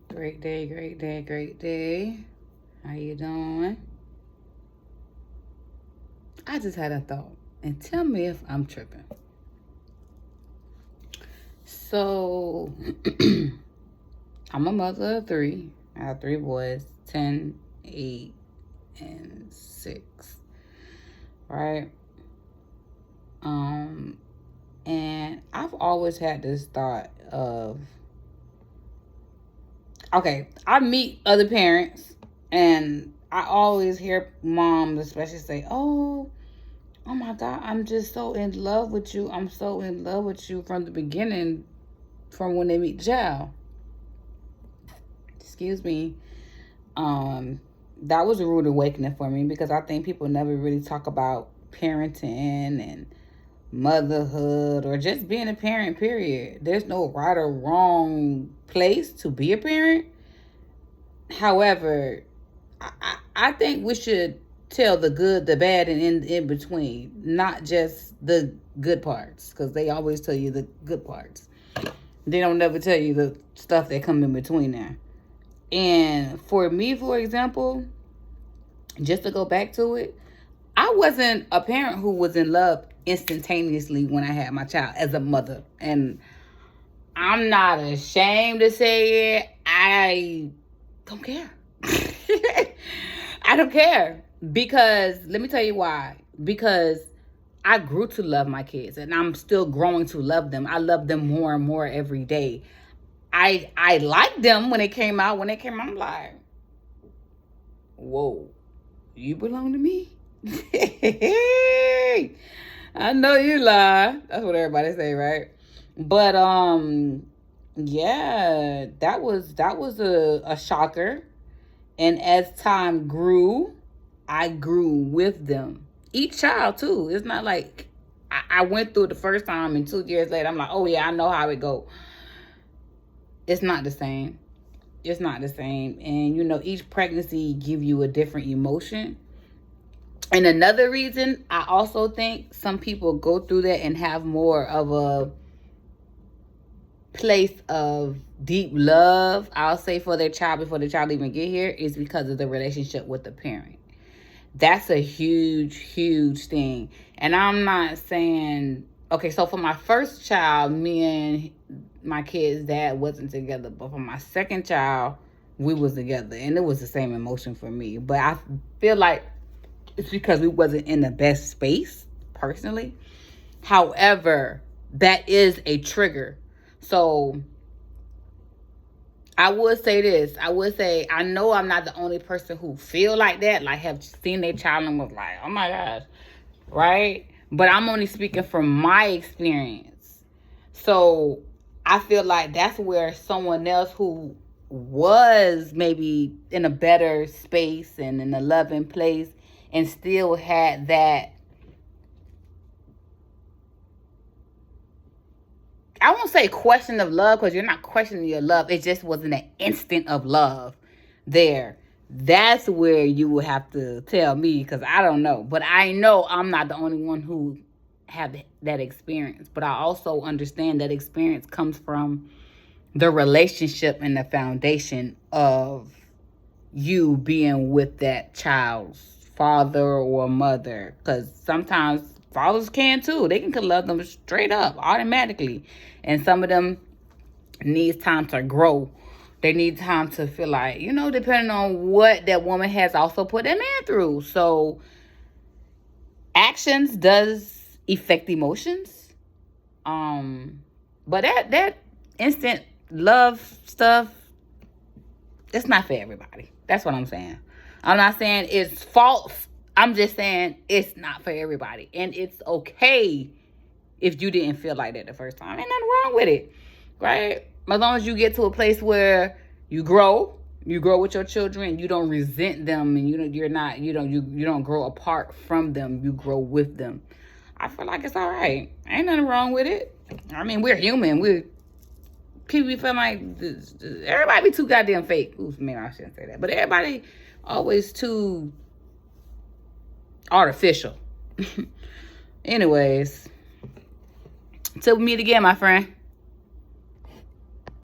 Great day, great day, great day. How you doing? I just had a thought, and tell me if I'm tripping. So, I'm a mother of three. I have three boys, 10, 8, and 6. Right? Um, and I've always had this thought of, okay, I meet other parents, and I always hear moms especially say, oh my God, I'm just so in love with you. I'm so in love with you from the beginning, from when they meet the child. Excuse me. Um, that was a rude awakening for me because I think people never really talk about parenting and motherhood or just being a parent, period. There's no right or wrong place to be a parent. However, I think we should tell the good, the bad, and in between, not just the good parts, because they always tell you the good parts. They don't never tell you the stuff that come in between there. And for me, for example, just to go back to it, I wasn't a parent who was in love instantaneously when I had my child as a mother. And I'm not ashamed to say it. I don't care. I don't care. Because let me tell you why. Because I grew to love my kids and I'm still growing to love them. I love them more and more every day. I liked them when they came out. When they came out, I'm like, whoa, you belong to me? I know you lie. That's what everybody say, right? But yeah, that was a shocker. And as time grew, I grew with them. Each child too. It's not like I went through it the first time and 2 years later I'm like, oh yeah, I know how it go. It's not the same. It's not the same. And each pregnancy give you a different emotion. And another reason I also think some people go through that and have more of a place of deep love, I'll say, for their child before the child even get here is because of the relationship with the parent. That's a huge, huge thing. And I'm not saying, okay, so for my first child, me and my kid's dad wasn't together. But for my second child, we was together. And it was the same emotion for me. But I feel like it's because we wasn't in the best space, personally. However, that is a trigger. So I would say this. I would say I know I'm not the only person who feel like that. Like have seen their child and was like, oh my gosh, right? But I'm only speaking from my experience. So I feel like that's where someone else who was maybe in a better space and in a loving place and still had that, I won't say question of love because you're not questioning your love. It just wasn't an instant of love there. That's where you would have to tell me because I don't know. But I know I'm not the only one who had that experience. But I also understand that experience comes from the relationship and the foundation of you being with that child's father or mother. Because sometimes fathers can too. They can love them straight up, automatically. And some of them needs time to grow. They need time to feel like, depending on what that woman has also put that man through. So actions does affect emotions. But that instant love stuff, it's not for everybody. That's what I'm saying. I'm not saying it's false. I'm just saying it's not for everybody. And it's okay if you didn't feel like that the first time. Ain't nothing wrong with it. Right? As long as you get to a place where you grow with your children, you don't resent them, and you don't grow apart from them. You grow with them. I feel like it's all right. Ain't nothing wrong with it. I mean, we're human. People feel like everybody be too goddamn fake. Ooh, maybe I shouldn't say that, but everybody always too artificial. Anyways, till we meet again, my friend.